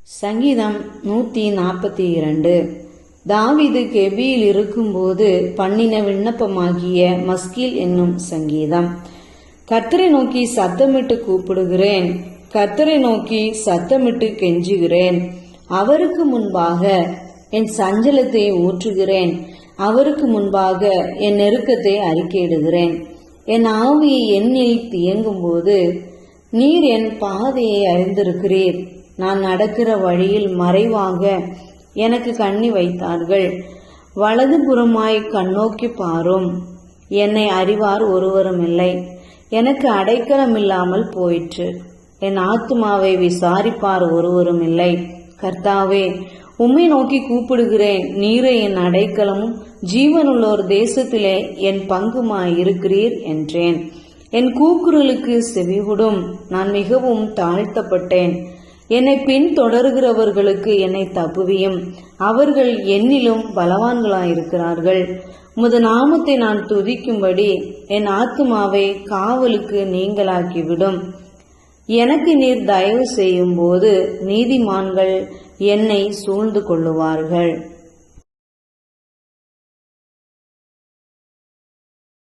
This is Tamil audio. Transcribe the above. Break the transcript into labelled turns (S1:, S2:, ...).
S1: சங்கீதம் 142. தாவீது கெபியில் இருக்கும்போது பண்ணின விண்ணப்பமாகிய மஸ்கீல் என்னும் சங்கீதம். கர்த்தரை நோக்கி சத்தமிட்டு கூப்பிடுகிறேன், கர்த்தரை நோக்கி சத்தமிட்டு கெஞ்சுகிறேன். அவருக்கு முன்பாக என் சஞ்சலத்தை ஊற்றுகிறேன், அவருக்கு முன்பாக என் நெருக்கத்தை அறிக்கையிடுகிறேன். என் ஆவி என்னில் தியங்கும் போது நீர் என் பாதையை அறிந்திருக்கிறீர். நான் நடக்கிற வழியில் மறைவாக எனக்கு கண்ணி வைத்தார்கள். வலது புறமாய் கண்ணோக்கி பாரும். என்னை அறிவார் ஒருவரும் இல்லை. எனக்கு அடைக்கலம் இல்லாமல் போயிற்று. என் ஆத்துமாவை விசாரிப்பார் ஒருவரும் இல்லை. கர்த்தாவே, உம்மை நோக்கி கூப்பிடுகிறேன். நீரே என் அடைக்கலமும் ஜீவனுள்ளோர் தேசத்திலே என் பங்குமாயிருக்கிறீர் என்றேன். என் கூக்குரலுக்கு செவிகொடும். நான் மிகவும் தாழ்த்தப்பட்டேன். என்னை பின் தொடர்கிறவர்களுக்கு என்னை தப்புவியும். அவர்கள் என்னிலும் பலவான்களாயிருக்கிறார்கள். உமது நாமத்தை நான் துதிக்கும்படி என் ஆத்துமாவை காவலுக்கு நீங்களாக்கிவிடும். எனக்கு நீர் தயவு செய்யும் போது நீதிமான்கள் என்னை சூழ்ந்து கொள்ளுவார்கள்.